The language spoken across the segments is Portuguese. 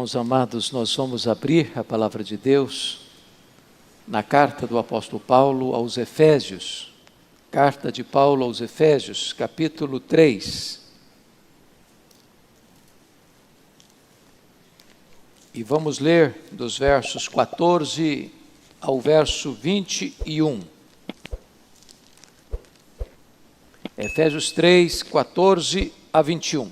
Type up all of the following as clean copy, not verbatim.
Irmãos amados, nós vamos abrir a palavra de Deus na carta do apóstolo Paulo aos Efésios. Carta de Paulo aos Efésios, capítulo 3. E vamos ler dos versos 14 ao verso 21. Efésios 3, 14 a 21.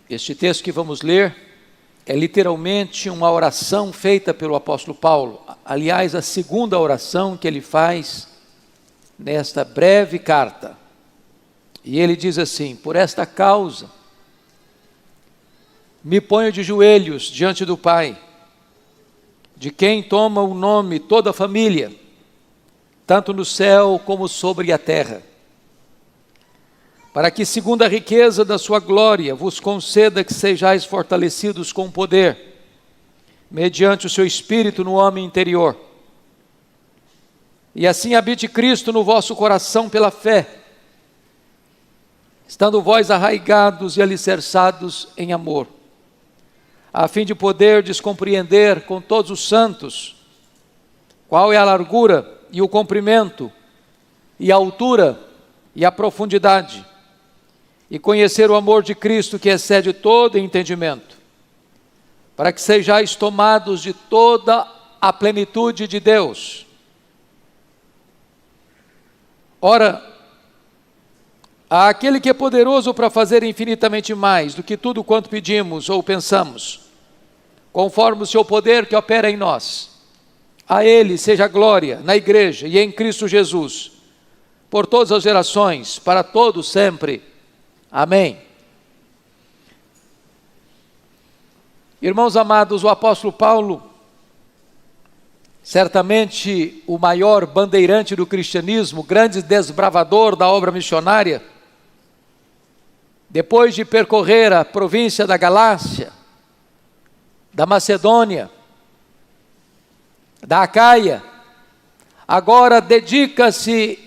Este texto que vamos ler é literalmente uma oração feita pelo apóstolo Paulo. Aliás, a segunda oração que ele faz nesta breve carta. E ele diz assim: por esta causa, me ponho de joelhos diante do Pai, de quem toma o nome toda a família, tanto no céu como sobre a terra, para que, segundo a riqueza da sua glória, vos conceda que sejais fortalecidos com poder, mediante o seu Espírito no homem interior. E assim habite Cristo no vosso coração pela fé, estando vós arraigados e alicerçados em amor, a fim de poderdes compreender com todos os santos qual é a largura e o comprimento, e a altura e a profundidade, e conhecer o amor de Cristo que excede todo entendimento, para que sejais tomados de toda a plenitude de Deus. Ora, àquele que é poderoso para fazer infinitamente mais do que tudo quanto pedimos ou pensamos, conforme o seu poder que opera em nós, a Ele seja a glória na igreja e em Cristo Jesus, por todas as gerações, para todos sempre. Amém. Irmãos amados, o apóstolo Paulo, certamente o maior bandeirante do cristianismo, grande desbravador da obra missionária, depois de percorrer a província da Galácia, da Macedônia, da Acaia, agora dedica-se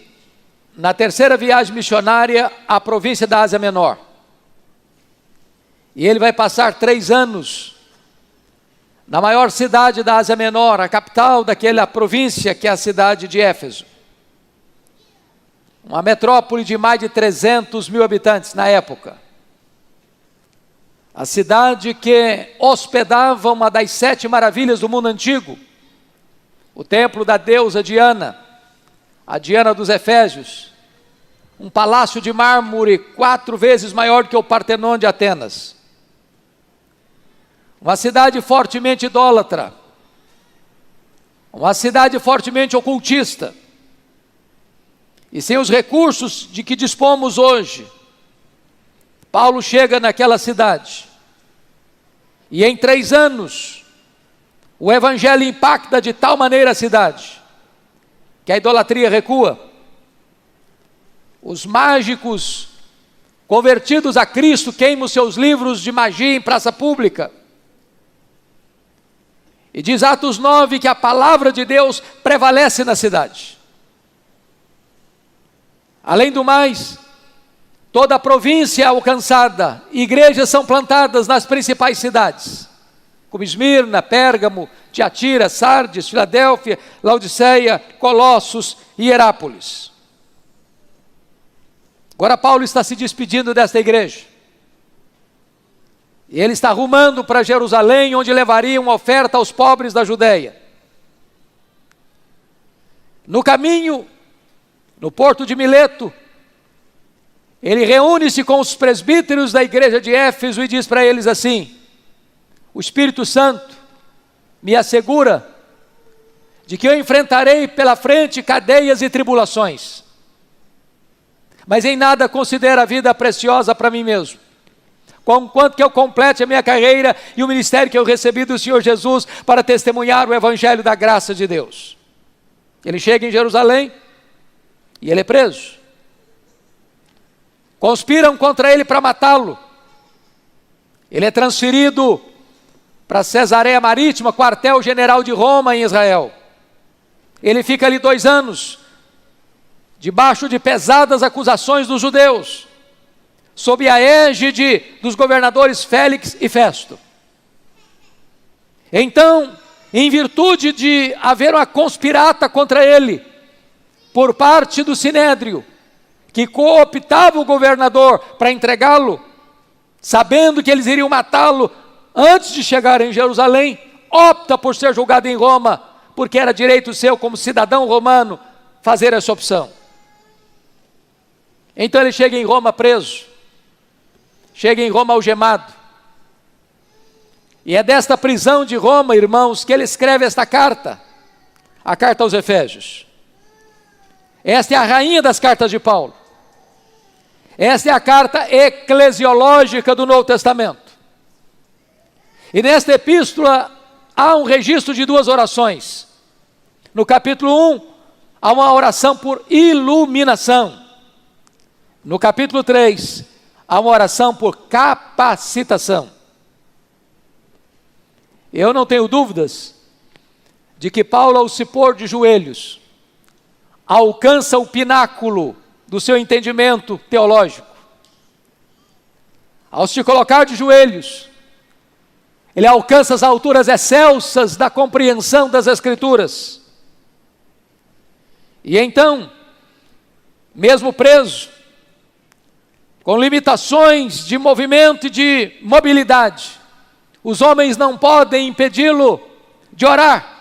na terceira viagem missionária à província da Ásia Menor. E ele vai passar 3 anos na maior cidade da Ásia Menor, a capital daquela província, que é a cidade de Éfeso. Uma metrópole de mais de 300 mil habitantes na época. A cidade que hospedava uma das 7 maravilhas do mundo antigo, o templo da deusa Diana, a Diana dos Efésios, um palácio de mármore 4 vezes maior que o Partenon de Atenas. Uma cidade fortemente idólatra, uma cidade fortemente ocultista, e sem os recursos de que dispomos hoje, Paulo chega naquela cidade, e em 3 anos, o evangelho impacta de tal maneira a cidade, que a idolatria recua. Os mágicos convertidos a Cristo queimam seus livros de magia em praça pública. E diz Atos 9 que a palavra de Deus prevalece na cidade. Além do mais, toda a província é alcançada, igrejas são plantadas nas principais cidades, como Esmirna, Pérgamo, Tiatira, Sardes, Filadélfia, Laodiceia, Colossos e Herápolis. Agora Paulo está se despedindo desta igreja. E ele está rumando para Jerusalém, onde levaria uma oferta aos pobres da Judeia. No caminho, no porto de Mileto, ele reúne-se com os presbíteros da igreja de Éfeso e diz para eles assim: o Espírito Santo me assegura de que eu enfrentarei pela frente cadeias e tribulações, mas em nada considero a vida preciosa para mim mesmo, conquanto que eu complete a minha carreira e o ministério que eu recebi do Senhor Jesus para testemunhar o evangelho da graça de Deus. Ele chega em Jerusalém e ele é preso. Conspiram contra ele para matá-lo. Ele é transferido para Cesareia Marítima, quartel-general de Roma em Israel. Ele fica ali 2 anos, debaixo de pesadas acusações dos judeus, sob a égide dos governadores Félix e Festo. Então, em virtude de haver uma conspirata contra ele, por parte do Sinédrio, que cooptava o governador para entregá-lo, sabendo que eles iriam matá-lo antes de chegar em Jerusalém, opta por ser julgado em Roma, porque era direito seu como cidadão romano fazer essa opção. Então ele chega em Roma preso, chega em Roma algemado, e é desta prisão de Roma, irmãos, que ele escreve esta carta, a carta aos Efésios. Esta é a rainha das cartas de Paulo. Esta é a carta eclesiológica do Novo Testamento. E nesta epístola há um registro de 2 orações. No capítulo 1, há uma oração por iluminação. No capítulo 3, há uma oração por capacitação. Eu não tenho dúvidas de que Paulo, ao se pôr de joelhos, alcança o pináculo do seu entendimento teológico. Ao se colocar de joelhos, ele alcança as alturas excelsas da compreensão das Escrituras. E então, mesmo preso, com limitações de movimento e de mobilidade, os homens não podem impedi-lo de orar.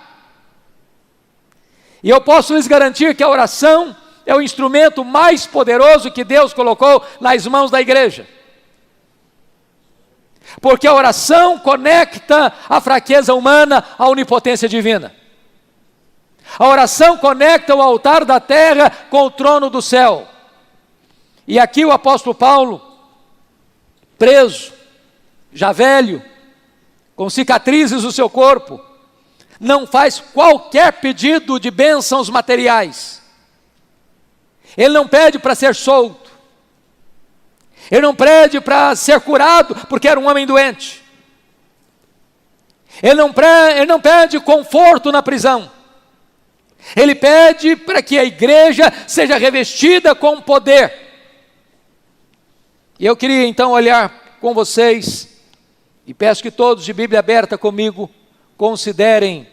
E eu posso lhes garantir que a oração é o instrumento mais poderoso que Deus colocou nas mãos da igreja. Porque a oração conecta a fraqueza humana à onipotência divina. A oração conecta o altar da terra com o trono do céu. E aqui o apóstolo Paulo, preso, já velho, com cicatrizes no seu corpo, não faz qualquer pedido de bênçãos materiais. Ele não pede para ser solto. Ele não pede para ser curado, porque era um homem doente. Ele não pede conforto na prisão. Ele pede para que a igreja seja revestida com poder. E eu queria então olhar com vocês, e peço que todos de Bíblia aberta comigo considerem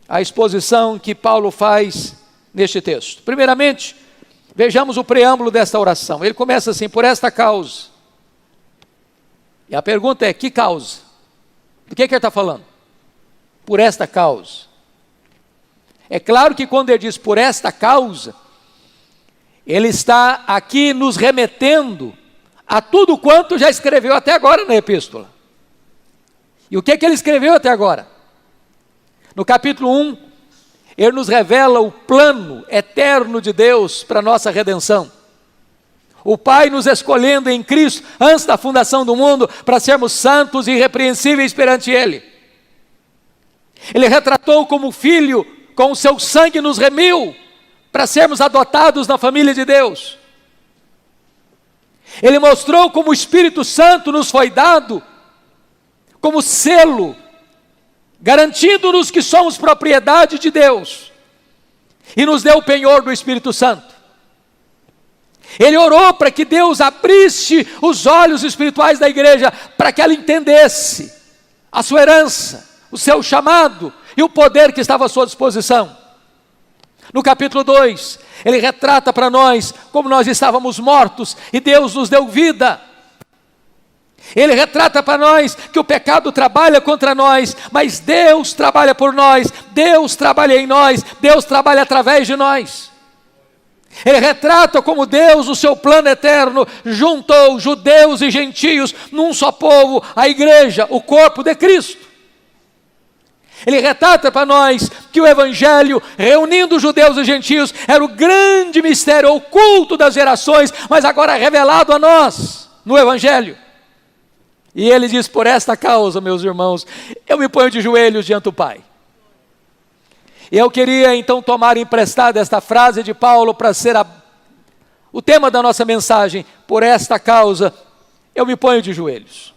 a exposição que Paulo faz neste texto. Primeiramente, vejamos o preâmbulo desta oração. Ele começa assim: por esta causa. E a pergunta é: que causa? Do que ele está falando? Por esta causa. É claro que quando ele diz por esta causa, ele está aqui nos remetendo a tudo quanto já escreveu até agora na epístola. E o que ele escreveu até agora? No capítulo 1, ele nos revela o plano eterno de Deus para a nossa redenção. O Pai nos escolhendo em Cristo antes da fundação do mundo para sermos santos e irrepreensíveis perante Ele. Ele retratou como Filho, com o seu sangue nos remiu para sermos adotados na família de Deus. Ele mostrou como o Espírito Santo nos foi dado como selo, garantindo-nos que somos propriedade de Deus, e nos deu o penhor do Espírito Santo. Ele orou para que Deus abrisse os olhos espirituais da igreja, para que ela entendesse a sua herança, o seu chamado e o poder que estava à sua disposição. No capítulo 2, ele retrata para nós como nós estávamos mortos e Deus nos deu vida. Ele retrata para nós que o pecado trabalha contra nós, mas Deus trabalha por nós, Deus trabalha em nós, Deus trabalha através de nós. Ele retrata como Deus, no seu plano eterno, juntou judeus e gentios num só povo, a igreja, o corpo de Cristo. Ele retrata para nós que o Evangelho, reunindo judeus e gentios, era o grande mistério oculto das gerações, mas agora revelado a nós, no Evangelho. E ele diz: por esta causa, meus irmãos, eu me ponho de joelhos diante do Pai. E eu queria então tomar emprestada esta frase de Paulo para ser o tema da nossa mensagem. Por esta causa, eu me ponho de joelhos.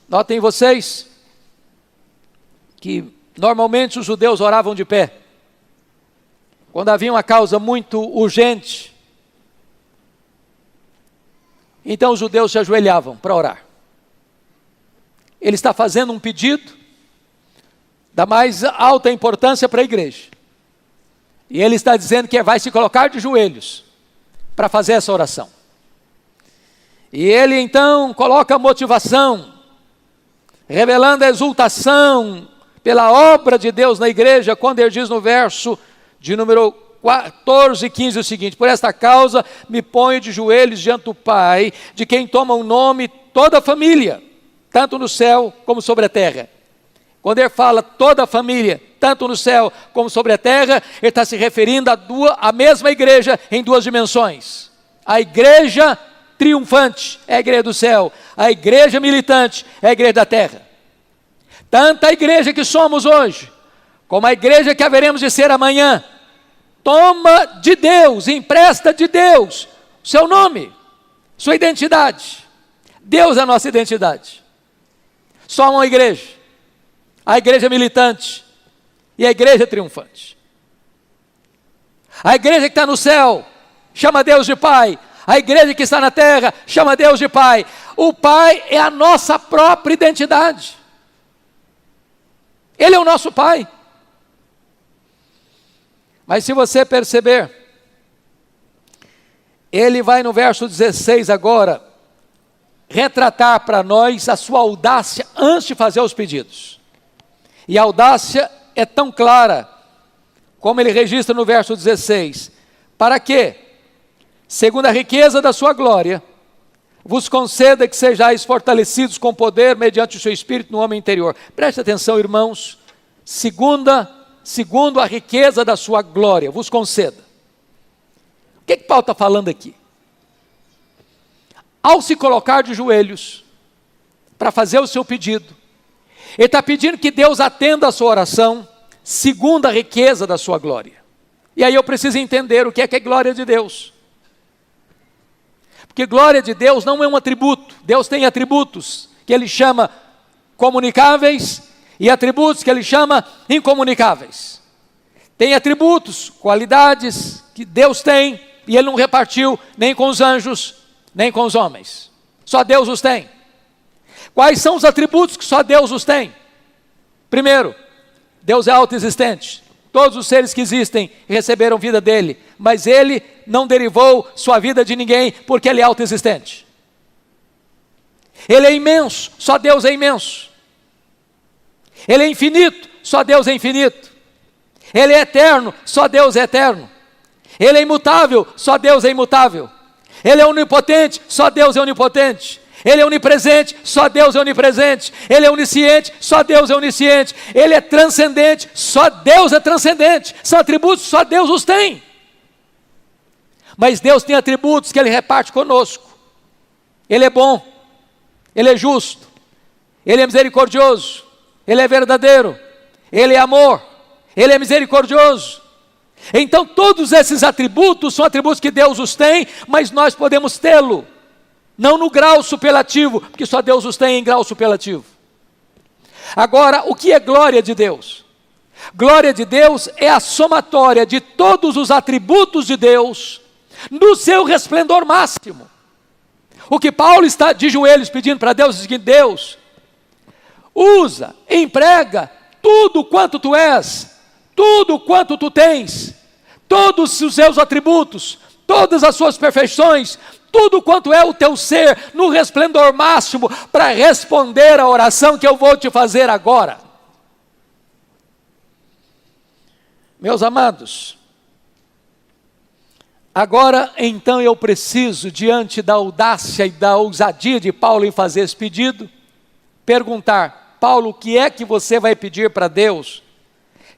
Notem vocês que Normalmente os judeus oravam de pé. Quando havia uma causa muito urgente, então os judeus se ajoelhavam para orar. Ele está fazendo um pedido da mais alta importância para a igreja. E ele está dizendo que vai se colocar de joelhos para fazer essa oração. E ele então coloca a motivação, revelando a exultação pela obra de Deus na igreja, quando ele diz no verso de número 14 e 15 o seguinte: por esta causa me ponho de joelhos diante do Pai, de quem toma o nome toda a família, tanto no céu como sobre a terra. Quando ele fala toda a família, tanto no céu como sobre a terra, ele está se referindo à mesma igreja em duas dimensões. A igreja triunfante é a igreja do céu, a igreja militante é a igreja da terra. Tanto a igreja que somos hoje, como a igreja que haveremos de ser amanhã, toma de Deus, empresta de Deus seu nome, sua identidade. Deus é a nossa identidade. Só uma igreja, a igreja militante e a igreja triunfante. A igreja que está no céu chama Deus de Pai, a igreja que está na terra chama Deus de Pai. O Pai é a nossa própria identidade. Ele é o nosso Pai. Mas se você perceber, ele vai no verso 16 agora, retratar para nós a sua audácia antes de fazer os pedidos. E a audácia é tão clara, como ele registra no verso 16, para que, segundo a riqueza da sua glória, vos conceda que sejais fortalecidos com poder mediante o seu Espírito no homem interior. Preste atenção, irmãos, segundo a riqueza da sua glória, vos conceda. O que Paulo está falando aqui? Ao se colocar de joelhos para fazer o seu pedido, ele está pedindo que Deus atenda a sua oração, segundo a riqueza da sua glória. E aí eu preciso entender o que é glória de Deus. Porque glória de Deus não é um atributo. Deus tem atributos que ele chama comunicáveis e atributos que ele chama incomunicáveis. Tem atributos, qualidades que Deus tem e ele não repartiu nem com os anjos, nem com os homens. Só Deus os tem. Quais são os atributos que só Deus os tem? Primeiro, Deus é autoexistente. Todos os seres que existem receberam vida dele, mas ele não derivou sua vida de ninguém, porque ele é autoexistente. Ele é imenso, só Deus é imenso. Ele é infinito, só Deus é infinito. Ele é eterno, só Deus é eterno. Ele é imutável, só Deus é imutável. Ele é onipotente, só Deus é onipotente. Ele é onipresente, só Deus é onipresente. Ele é onisciente, só Deus é onisciente. Ele é transcendente, só Deus é transcendente. São atributos, só Deus os tem. Mas Deus tem atributos que ele reparte conosco. Ele é bom, ele é justo, ele é misericordioso, ele é verdadeiro, ele é amor, ele é misericordioso. Então todos esses atributos são atributos que Deus os tem, mas nós podemos tê-lo, não no grau superlativo, porque só Deus os tem em grau superlativo. Agora, o que é glória de Deus? Glória de Deus é a somatória de todos os atributos de Deus, no seu resplendor máximo. O que Paulo está de joelhos pedindo para Deus é o seguinte: Deus, usa, emprega tudo quanto tu és, tudo quanto tu tens, todos os seus atributos, todas as suas perfeições, tudo quanto é o teu ser, no resplendor máximo, para responder a oração que eu vou te fazer agora. Meus amados, agora então eu preciso, diante da audácia e da ousadia de Paulo em fazer esse pedido, perguntar: Paulo, o que é que você vai pedir para Deus?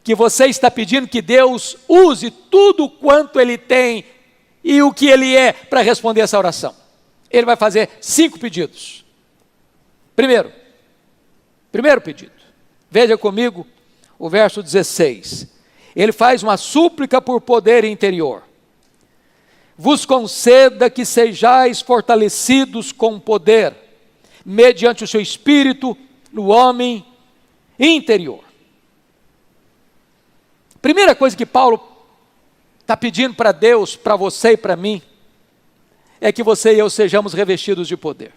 Que você está pedindo que Deus use tudo quanto Ele tem e o que Ele é para responder essa oração. Ele vai fazer 5 pedidos. Primeiro pedido, veja comigo o verso 16. Ele faz uma súplica por poder interior. Vos conceda que sejais fortalecidos com poder, mediante o seu espírito no homem interior. Primeira coisa que Paulo está pedindo para Deus, para você e para mim, é que você e eu sejamos revestidos de poder.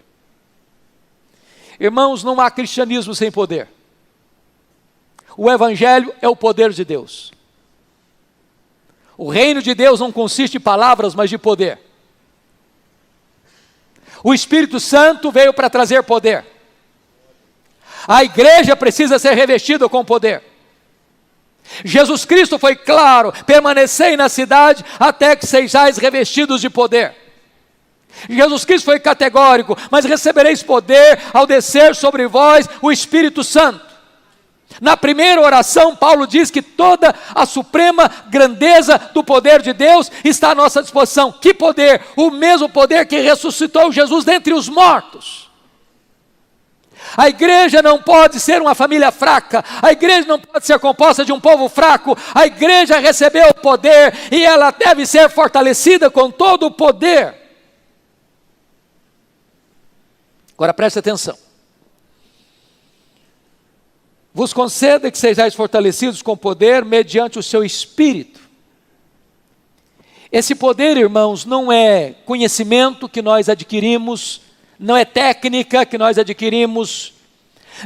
Irmãos, não há cristianismo sem poder. O Evangelho é o poder de Deus. O reino de Deus não consiste em palavras, mas de poder. O Espírito Santo veio para trazer poder. A igreja precisa ser revestida com poder. Jesus Cristo foi claro: permanecei na cidade até que sejais revestidos de poder. Jesus Cristo foi categórico: mas recebereis poder ao descer sobre vós o Espírito Santo. Na primeira oração, Paulo diz que toda a suprema grandeza do poder de Deus está à nossa disposição. Que poder? O mesmo poder que ressuscitou Jesus dentre os mortos. A igreja não pode ser uma família fraca, a igreja não pode ser composta de um povo fraco, a igreja recebeu o poder e ela deve ser fortalecida com todo o poder. Agora preste atenção. Vos conceda que sejais fortalecidos com poder mediante o seu Espírito. Esse poder, irmãos, não é conhecimento que nós adquirimos, não é técnica que nós adquirimos,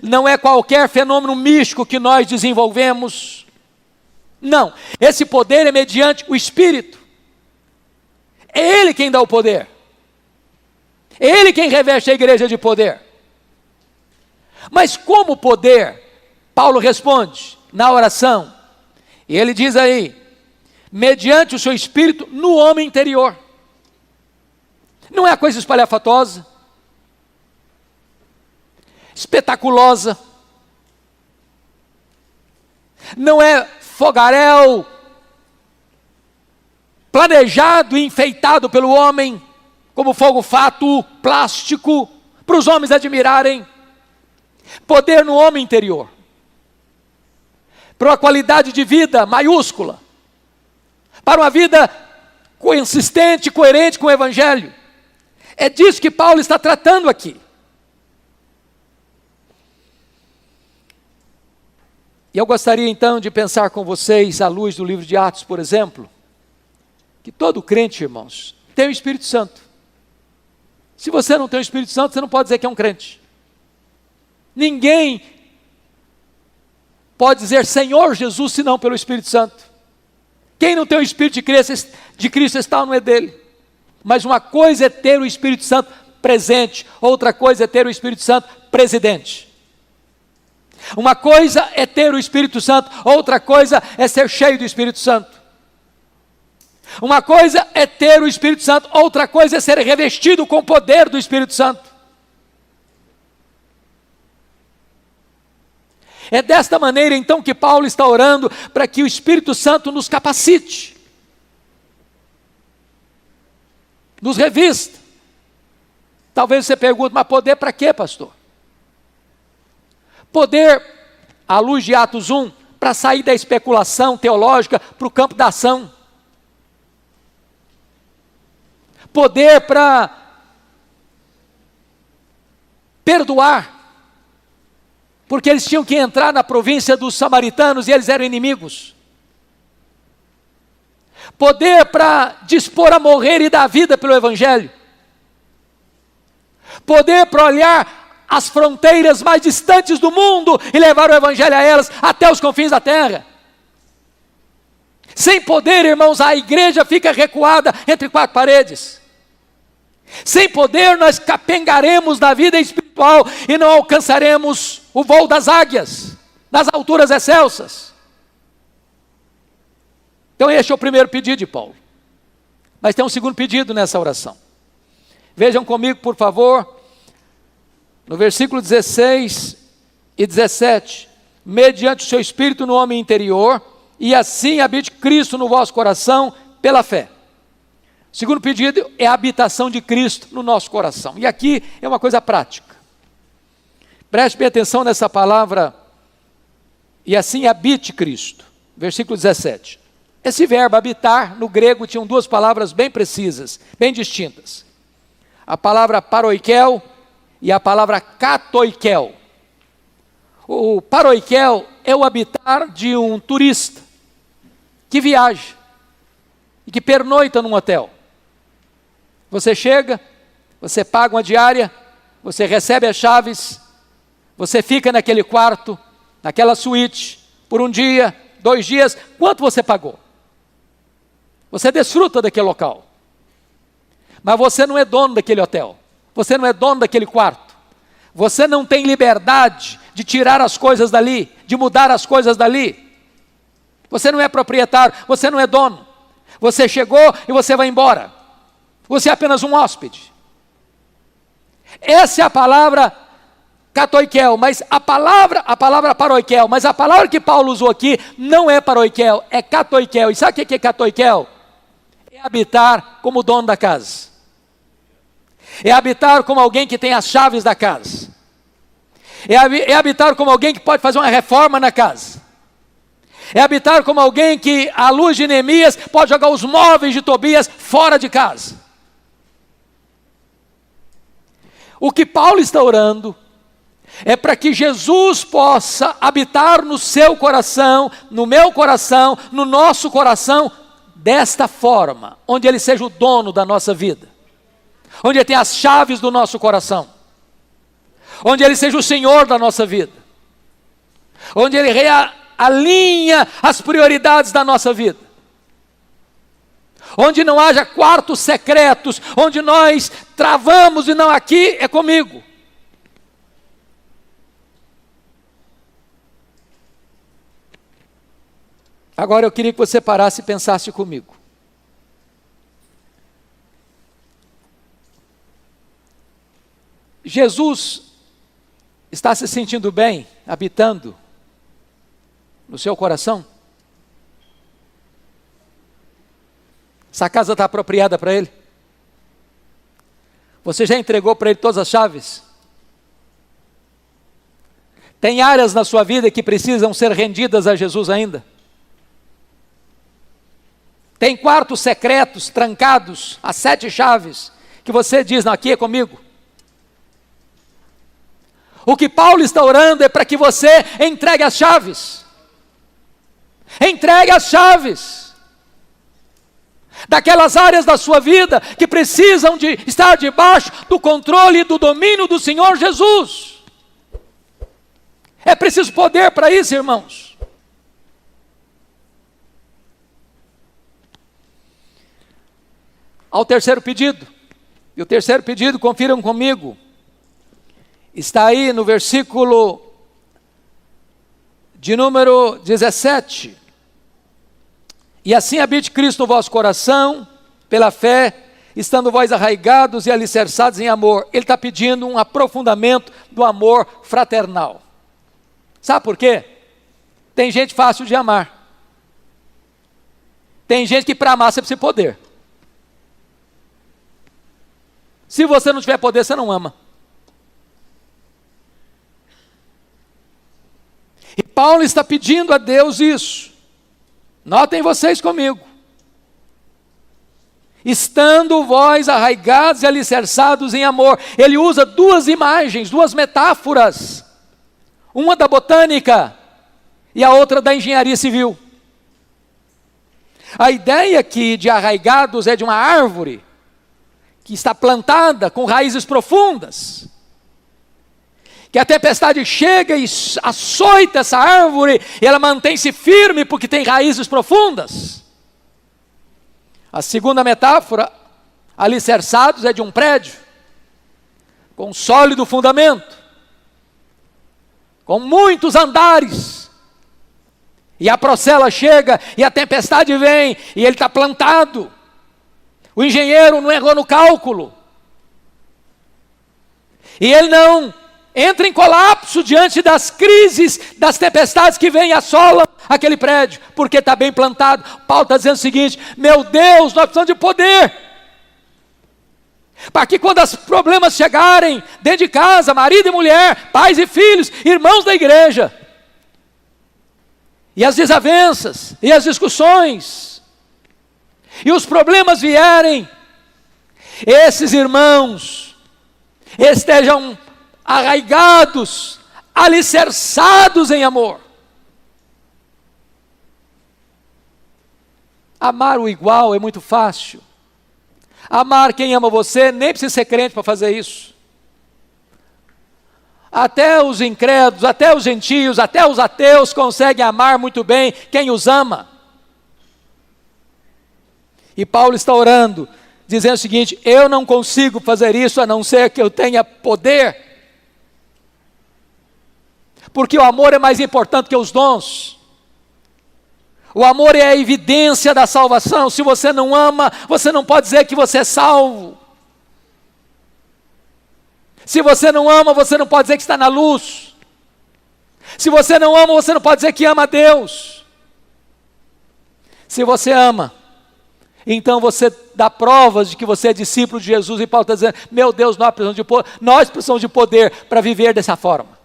não é qualquer fenômeno místico que nós desenvolvemos. Não, esse poder é mediante o Espírito. É Ele quem dá o poder. É Ele quem reveste a igreja de poder. Mas como poder? Paulo responde na oração, e ele diz aí: mediante o seu Espírito no homem interior. Não é coisa espalhafatosa, espetaculosa, não é fogaréu planejado e enfeitado pelo homem, como fogo fato, plástico, para os homens admirarem. Poder no homem interior, para uma qualidade de vida maiúscula, para uma vida consistente, coerente com o Evangelho. É disso que Paulo está tratando aqui. E eu gostaria então de pensar com vocês, à luz do livro de Atos, por exemplo, que todo crente, irmãos, tem o Espírito Santo. Se você não tem o Espírito Santo, você não pode dizer que é um crente. Ninguém pode dizer Senhor Jesus senão pelo Espírito Santo. Quem não tem o Espírito de Cristo está não é dele. Mas uma coisa é ter o Espírito Santo presente, outra coisa é ter o Espírito Santo presidente. Uma coisa é ter o Espírito Santo, outra coisa é ser cheio do Espírito Santo. Uma coisa é ter o Espírito Santo, outra coisa é ser revestido com o poder do Espírito Santo. É desta maneira então que Paulo está orando para que o Espírito Santo nos capacite, nos revista. Talvez você pergunte, mas poder para quê, pastor? Poder, à luz de Atos 1, para sair da especulação teológica para o campo da ação. Poder para perdoar, porque eles tinham que entrar na província dos samaritanos e eles eram inimigos. Poder para dispor a morrer e dar vida pelo Evangelho. Poder para olhar as fronteiras mais distantes do mundo e levar o Evangelho a elas até os confins da terra. Sem poder, irmãos, a igreja fica recuada entre quatro paredes. Sem poder, nós capengaremos na vida espiritual e não alcançaremos o voo das águias, nas alturas excelsas. Então este é o primeiro pedido de Paulo. Mas tem um segundo pedido nessa oração. Vejam comigo, por favor, no versículo 16 e 17. Mediante o seu Espírito no homem interior, e assim habite Cristo no vosso coração pela fé. O segundo pedido é a habitação de Cristo no nosso coração. E aqui é uma coisa prática. Preste bem atenção nessa palavra, e assim habite Cristo. Versículo 17. Esse verbo habitar, no grego, tinham duas palavras bem precisas, bem distintas. A palavra paroikel e a palavra katoikel. O paroikel é o habitar de um turista. que viaja e que pernoita num hotel. Você chega, você paga uma diária, você recebe as chaves, você fica naquele quarto, naquela suíte, por um dia, 2 dias, quanto você pagou? Você desfruta daquele local. Mas você não é dono daquele hotel, você não é dono daquele quarto, você não tem liberdade de tirar as coisas dali, de mudar as coisas dali. Você não é proprietário, você não é dono. Você chegou e você vai embora. Você é apenas um hóspede. Essa é a palavra katoikel, mas a palavra paroikel, mas a palavra que Paulo usou aqui não é paroikel, é katoikel. E sabe o que é katoikel? É habitar como dono da casa. É habitar como alguém que tem as chaves da casa. É habitar como alguém que pode fazer uma reforma na casa. É habitar como alguém que, à luz de Neemias, pode jogar os móveis de Tobias fora de casa. O que Paulo está orando é para que Jesus possa habitar no seu coração, no meu coração, no nosso coração, desta forma, onde Ele seja o dono da nossa vida, onde Ele tenha as chaves do nosso coração, onde Ele seja o Senhor da nossa vida, onde Ele alinha as prioridades da nossa vida, onde não haja quartos secretos, onde nós travamos e não, aqui é comigo. Agora eu queria que você parasse e pensasse comigo. Jesus está se sentindo bem, habitando no seu coração? Essa casa está apropriada para Ele? Você já entregou para Ele todas as chaves? Tem áreas na sua vida que precisam ser rendidas a Jesus ainda? Tem quartos secretos, trancados, as 7 chaves, que você diz, não, aqui é comigo. O que Paulo está orando é para que você entregue as chaves. Entregue as chaves daquelas áreas da sua vida que precisam de estar debaixo do controle e do domínio do Senhor Jesus. É preciso poder para isso, irmãos. Ao terceiro pedido, e o terceiro pedido, confiram comigo, está aí no versículo de número 17. E assim habite Cristo no vosso coração, pela fé, estando vós arraigados e alicerçados em amor. Ele está pedindo um aprofundamento do amor fraternal. Sabe por quê? Tem gente fácil de amar. Tem gente que para amar você precisa de poder. Se você não tiver poder, você não ama. E Paulo está pedindo a Deus isso. Notem vocês comigo. Estando vós arraigados e alicerçados em amor. Ele usa 2 imagens, 2 metáforas. Uma da botânica e a outra da engenharia civil. A ideia aqui de arraigados é de uma árvore que está plantada com raízes profundas, que a tempestade chega e açoita essa árvore, e ela mantém-se firme porque tem raízes profundas. A segunda metáfora, alicerçados, é de um prédio, com um sólido fundamento, com muitos andares, e a procela chega, e a tempestade vem, e ele está plantado. O engenheiro não errou no cálculo. E ele não entra em colapso diante das crises, das tempestades que vêm e assolam aquele prédio, porque está bem plantado. Paulo está dizendo o seguinte: meu Deus, nós precisamos de poder, para que quando os problemas chegarem dentro de casa, marido e mulher, pais e filhos, irmãos da igreja, e as desavenças, e as discussões, e os problemas vierem, esses irmãos estejam arraigados, alicerçados em amor. Amar o igual é muito fácil. Amar quem ama você, nem precisa ser crente para fazer isso. Até os incrédulos, até os gentios, até os ateus conseguem amar muito bem quem os ama. E Paulo está orando, dizendo o seguinte: eu não consigo fazer isso a não ser que eu tenha poder. Porque o amor é mais importante que os dons. O amor é a evidência da salvação. Se você não ama, você não pode dizer que você é salvo. Se você não ama, você não pode dizer que está na luz. Se você não ama, você não pode dizer que ama a Deus. Se você ama, então você dá provas de que você é discípulo de Jesus. E Paulo está dizendo: meu Deus, nós precisamos de poder para viver dessa forma.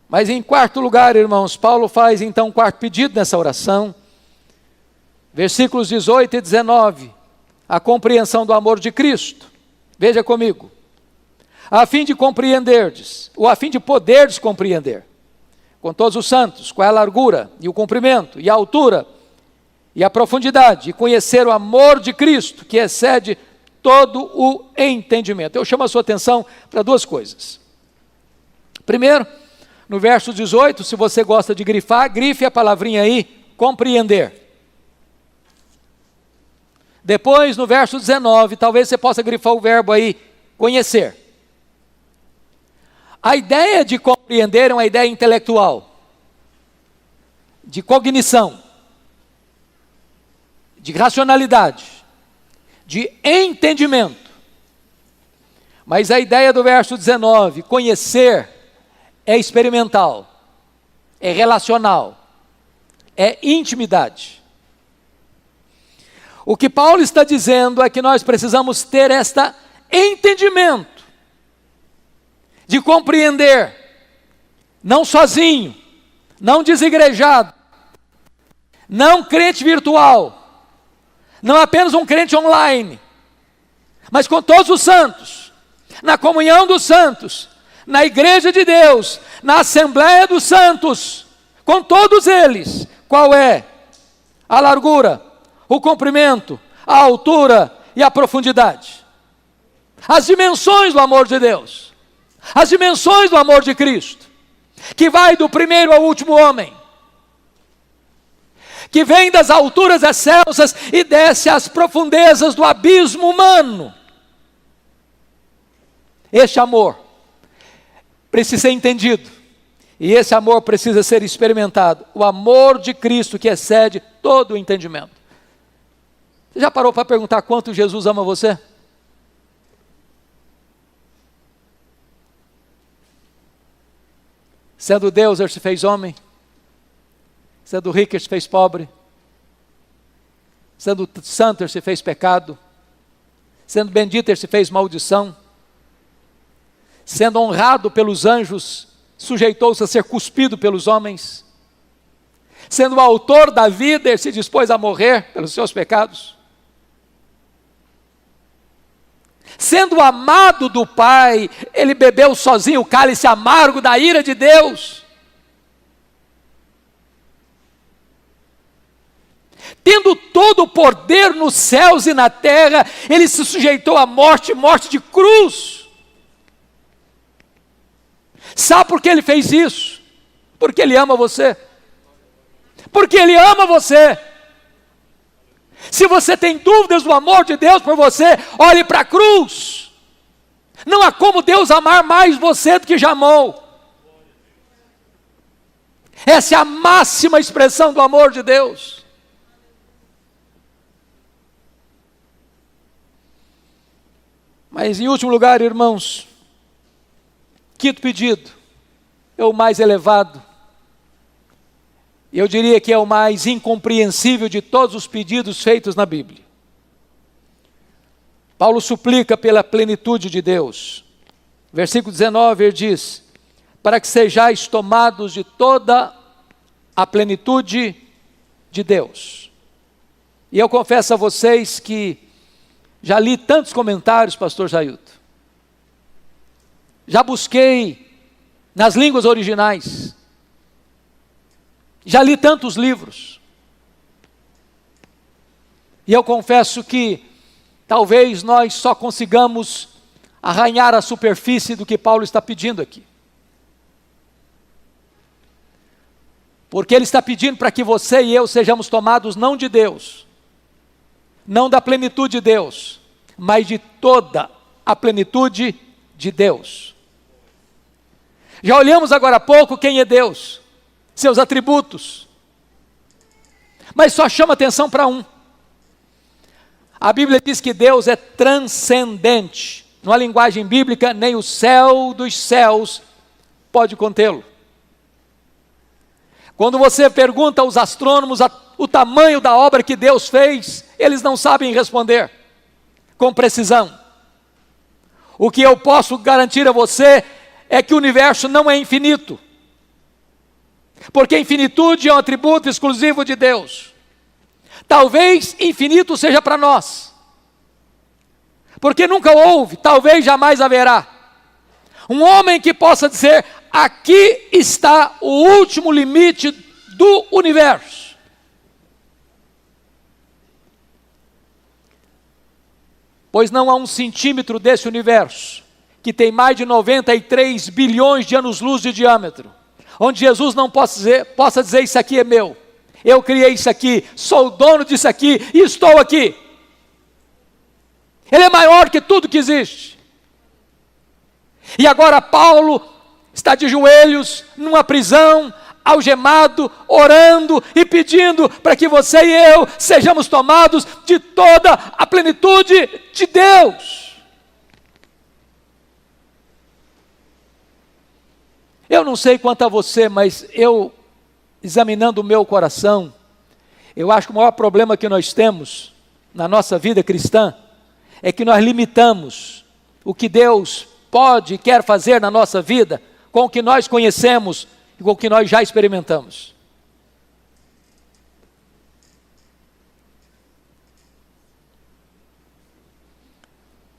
Mas em quarto lugar, irmãos, Paulo faz então um quarto pedido nessa oração. Versículos 18 e 19. A compreensão do amor de Cristo. Veja comigo. A fim de compreenderdes, ou a fim de poderdes compreender, com todos os santos, qual é a largura, e o comprimento, e a altura, e a profundidade, e conhecer o amor de Cristo, que excede todo o entendimento. Eu chamo a sua atenção para duas coisas. Primeiro, no verso 18, se você gosta de grifar, grife a palavrinha aí, compreender. Depois, no verso 19, talvez você possa grifar o verbo aí, conhecer. A ideia de compreender é uma ideia intelectual, de cognição, de racionalidade, de entendimento. Mas a ideia do verso 19, conhecer, é experimental, é relacional, é intimidade. O que Paulo está dizendo é que nós precisamos ter este entendimento, de compreender, não sozinho, não desigrejado, não crente virtual, não apenas um crente online, mas com todos os santos, na comunhão dos santos, na igreja de Deus, na assembleia dos santos, com todos eles. Qual é a largura, o comprimento, a altura e a profundidade? As dimensões do amor de Deus, as dimensões do amor de Cristo, que vai do primeiro ao último homem, que vem das alturas excelsas e desce às profundezas do abismo humano. Este amor precisa ser entendido, e esse amor precisa ser experimentado. O amor de Cristo que excede todo o entendimento. Você já parou para perguntar quanto Jesus ama você? Sendo Deus, ele se fez homem. Sendo rico, ele se fez pobre. Sendo santo, ele se fez pecado. Sendo bendito, ele se fez maldição. Sendo honrado pelos anjos, sujeitou-se a ser cuspido pelos homens. Sendo o autor da vida, ele se dispôs a morrer pelos seus pecados. Sendo amado do Pai, ele bebeu sozinho o cálice amargo da ira de Deus. Tendo todo o poder nos céus e na terra, ele se sujeitou à morte, morte de cruz. Sabe por que ele fez isso? Porque ele ama você. Porque ele ama você. Se você tem dúvidas do amor de Deus por você, olhe para a cruz. Não há como Deus amar mais você do que já amou. Essa é a máxima expressão do amor de Deus. Mas em último lugar, irmãos, quinto pedido, é o mais elevado. Eu diria que é o mais incompreensível de todos os pedidos feitos na Bíblia. Paulo suplica pela plenitude de Deus. Versículo 19, ele diz: para que sejais tomados de toda a plenitude de Deus. E eu confesso a vocês que já li tantos comentários, pastor Jailton. Já busquei nas línguas originais. Já li tantos livros. E eu confesso que talvez nós só consigamos arranhar a superfície do que Paulo está pedindo aqui. Porque ele está pedindo para que você e eu sejamos tomados não de Deus, não da plenitude de Deus, mas de toda a plenitude de Deus. Já olhamos agora há pouco quem é Deus, seus atributos, mas só chama atenção para um. A Bíblia diz que Deus é transcendente. Numa linguagem bíblica, nem o céu dos céus pode contê-lo. Quando você pergunta aos astrônomos o tamanho da obra que Deus fez, eles não sabem responder com precisão. O que eu posso garantir a você é que o universo não é infinito, porque infinitude é um atributo exclusivo de Deus. Talvez infinito seja para nós, porque nunca houve, talvez jamais haverá, um homem que possa dizer: aqui está o último limite do universo. Pois não há um centímetro desse universo, que tem mais de 93 bilhões de anos-luz de diâmetro, onde Jesus não possa dizer: isso aqui é meu, eu criei isso aqui, sou o dono disso aqui e estou aqui. Ele é maior que tudo que existe. E agora Paulo está de joelhos numa prisão, algemado, orando e pedindo para que você e eu sejamos tomados de toda a plenitude de Deus. Eu não sei quanto a você, mas eu, examinando o meu coração, eu acho que o maior problema que nós temos na nossa vida cristã é que nós limitamos o que Deus pode e quer fazer na nossa vida com o que nós conhecemos e com o que nós já experimentamos.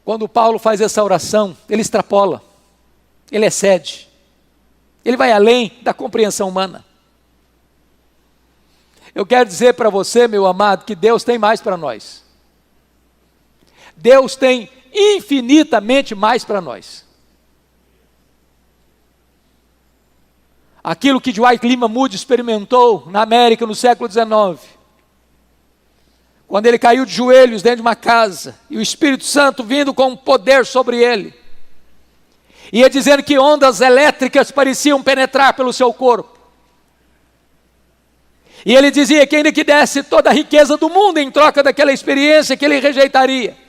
Quando Paulo faz essa oração, ele extrapola, ele excede, ele vai além da compreensão humana. Eu quero dizer para você, meu amado, que Deus tem mais para nós. Deus tem infinitamente mais para nós. Aquilo que Dwight Lyman Moody experimentou na América no século XIX, quando ele caiu de joelhos dentro de uma casa, e o Espírito Santo vindo com poder sobre ele, ia dizendo que ondas elétricas pareciam penetrar pelo seu corpo, e ele dizia que ainda que desse toda a riqueza do mundo em troca daquela experiência, que ele rejeitaria.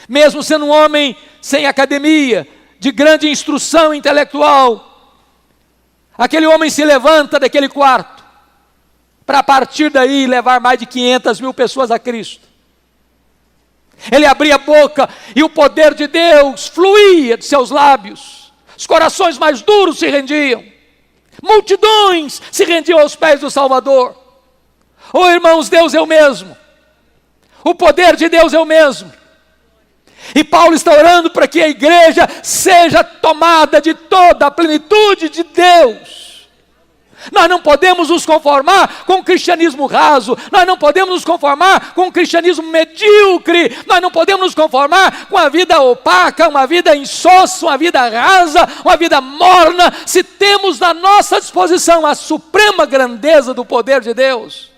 Mesmo sendo um homem sem academia, de grande instrução intelectual, aquele homem se levanta daquele quarto, para a partir daí levar mais de 500 mil pessoas a Cristo. Ele abria a boca e o poder de Deus fluía de seus lábios, os corações mais duros se rendiam, multidões se rendiam aos pés do Salvador. Oh irmãos, Deus é o mesmo, o poder de Deus é o mesmo. E Paulo está orando para que a igreja seja tomada de toda a plenitude de Deus. Nós não podemos nos conformar com o cristianismo raso, nós não podemos nos conformar com o cristianismo medíocre, nós não podemos nos conformar com a vida opaca, uma vida insossa, uma vida rasa, uma vida morna, se temos na nossa disposição a suprema grandeza do poder de Deus.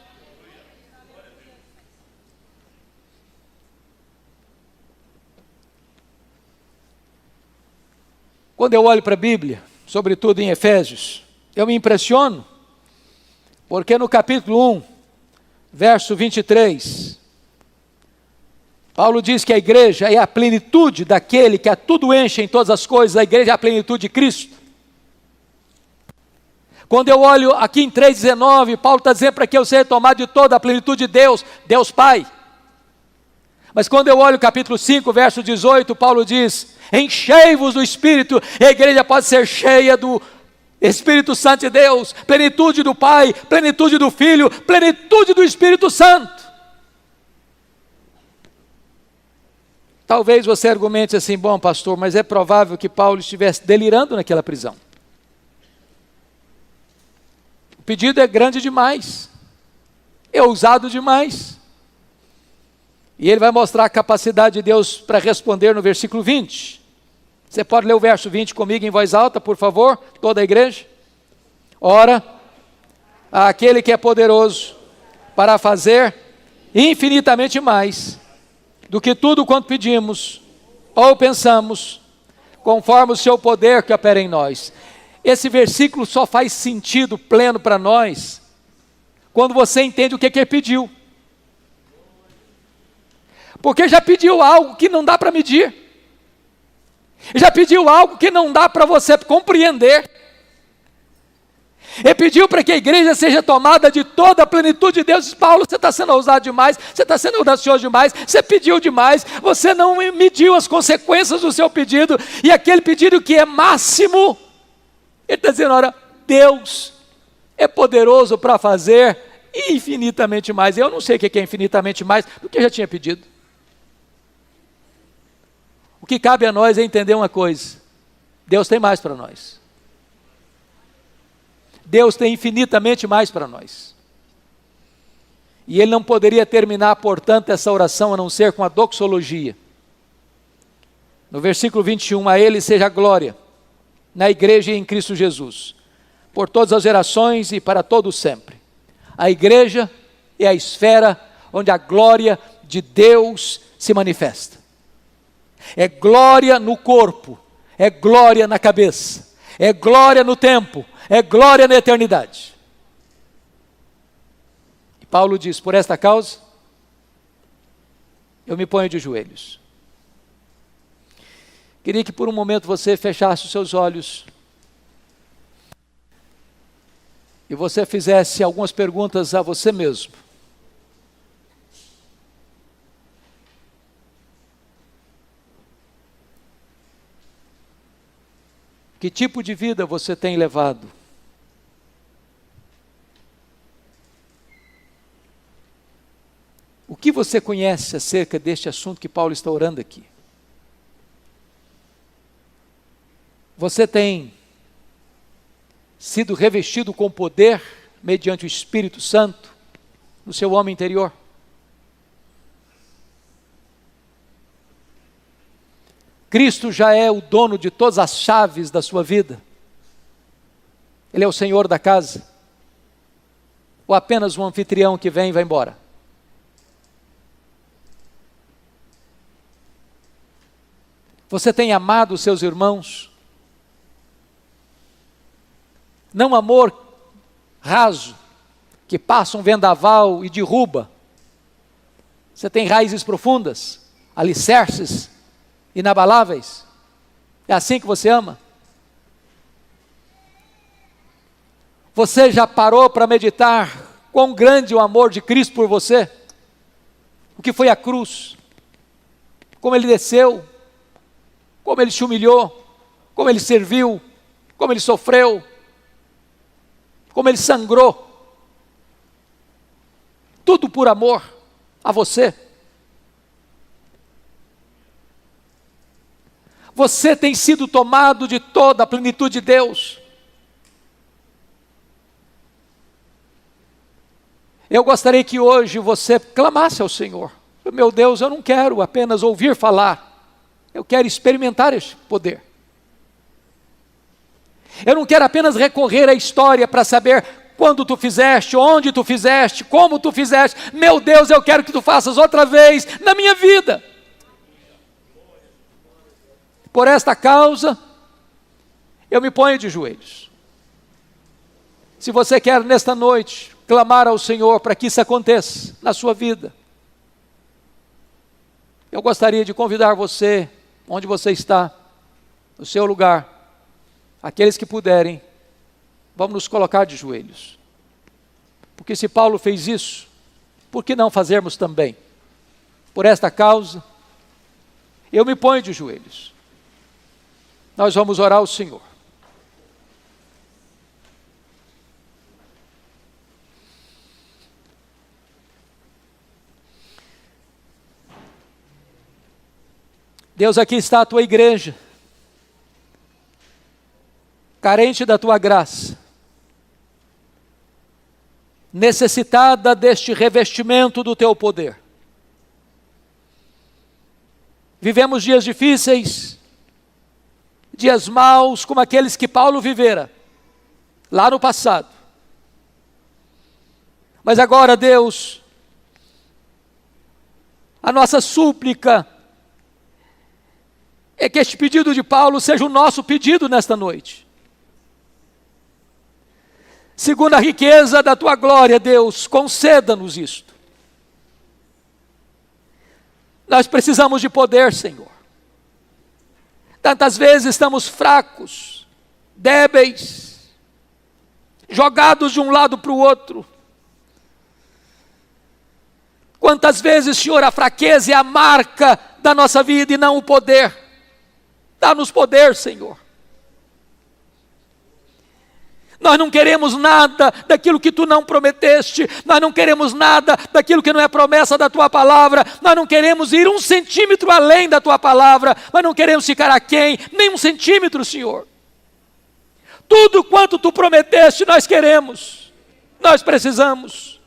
Quando eu olho para a Bíblia, sobretudo em Efésios, eu me impressiono, porque no capítulo 1, verso 23, Paulo diz que a igreja é a plenitude daquele que a tudo enche em todas as coisas, a igreja é a plenitude de Cristo. Quando eu olho aqui em 3,19, Paulo está dizendo para que eu seja tomado de toda a plenitude de Deus, Deus Pai. Mas quando eu olho o capítulo 5, verso 18, Paulo diz: enchei-vos do Espírito, e a igreja pode ser cheia do Espírito Santo de Deus, plenitude do Pai, plenitude do Filho, plenitude do Espírito Santo. Talvez você argumente assim: bom pastor, mas é provável que Paulo estivesse delirando naquela prisão. O pedido é grande demais, é ousado demais. E ele vai mostrar a capacidade de Deus para responder no versículo 20. Você pode ler o verso 20 comigo em voz alta, por favor, toda a igreja? Ora, aquele que é poderoso para fazer infinitamente mais do que tudo quanto pedimos ou pensamos, conforme o seu poder que opera em nós. Esse versículo só faz sentido pleno para nós quando você entende o que ele pediu. Porque já pediu algo que não dá para medir. Já pediu algo que não dá para você compreender. Ele pediu para que a igreja seja tomada de toda a plenitude de Deus. Paulo, você está sendo ousado demais, você está sendo audacioso demais, você pediu demais, você não mediu as consequências do seu pedido, e aquele pedido que é máximo, ele está dizendo, ora, Deus é poderoso para fazer infinitamente mais. Eu não sei o que é infinitamente mais do que eu já tinha pedido. O que cabe a nós é entender uma coisa: Deus tem mais para nós. Deus tem infinitamente mais para nós. E ele não poderia terminar, portanto, essa oração a não ser com a doxologia. No versículo 21, a ele seja a glória, na igreja e em Cristo Jesus, por todas as gerações e para todos sempre. A igreja é a esfera onde a glória de Deus se manifesta. É glória no corpo, é glória na cabeça, é glória no tempo, é glória na eternidade. E Paulo diz, por esta causa, eu me ponho de joelhos. Queria que por um momento você fechasse os seus olhos e você fizesse algumas perguntas a você mesmo. Que tipo de vida você tem levado? O que você conhece acerca deste assunto que Paulo está orando aqui? Você tem sido revestido com poder mediante o Espírito Santo no seu homem interior? Cristo já é o dono de todas as chaves da sua vida? Ele é o Senhor da casa? Ou apenas um anfitrião que vem e vai embora? Você tem amado os seus irmãos? Não amor raso, que passa um vendaval e derruba. Você tem raízes profundas, alicerces inabaláveis? É assim que você ama? Você já parou para meditar quão grande é o amor de Cristo por você? O que foi a cruz? Como ele desceu? Como ele se humilhou? Como ele serviu? Como ele sofreu? Como ele sangrou? Tudo por amor a você. Você tem sido tomado de toda a plenitude de Deus. Eu gostaria que hoje você clamasse ao Senhor. Meu Deus, eu não quero apenas ouvir falar. Eu quero experimentar este poder. Eu não quero apenas recorrer à história para saber quando tu fizeste, onde tu fizeste, como tu fizeste. Meu Deus, eu quero que tu faças outra vez na minha vida. Por esta causa, eu me ponho de joelhos. Se você quer nesta noite clamar ao Senhor para que isso aconteça na sua vida, eu gostaria de convidar você, onde você está, no seu lugar, aqueles que puderem, vamos nos colocar de joelhos. Porque se Paulo fez isso, por que não fazermos também? Por esta causa, eu me ponho de joelhos. Nós vamos orar ao Senhor. Deus, aqui está a tua igreja, carente da tua graça, necessitada deste revestimento do teu poder. Vivemos dias difíceis, dias maus, como aqueles que Paulo vivera, lá no passado. Mas agora, Deus, a nossa súplica é que este pedido de Paulo seja o nosso pedido nesta noite. Segundo a riqueza da tua glória, Deus, conceda-nos isto. Nós precisamos de poder, Senhor. Tantas vezes estamos fracos, débeis, jogados de um lado para o outro. Quantas vezes, Senhor, a fraqueza é a marca da nossa vida e não o poder. Dá-nos poder, Senhor. Nós não queremos nada daquilo que Tu não prometeste, nós não queremos nada daquilo que não é promessa da Tua palavra, nós não queremos ir 1 centímetro além da Tua palavra, nós não queremos ficar aquém, nem 1 centímetro, Senhor. Tudo quanto Tu prometeste nós queremos, nós precisamos.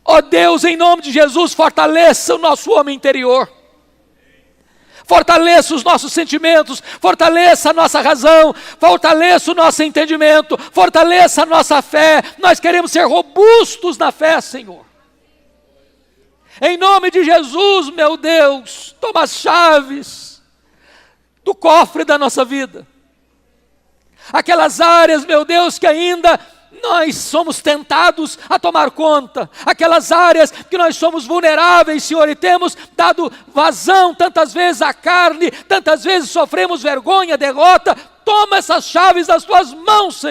Ó Deus, em nome de Jesus, fortaleça o nosso homem interior. Fortaleça os nossos sentimentos, fortaleça a nossa razão, fortaleça o nosso entendimento, fortaleça a nossa fé. Nós queremos ser robustos na fé, Senhor. Em nome de Jesus, meu Deus, toma as chaves do cofre da nossa vida. Aquelas áreas, meu Deus, que ainda nós somos tentados a tomar conta, aquelas áreas que nós somos vulneráveis, Senhor, e temos dado vazão tantas vezes à carne, tantas vezes sofremos vergonha, derrota. Toma essas chaves das Tuas mãos, Senhor.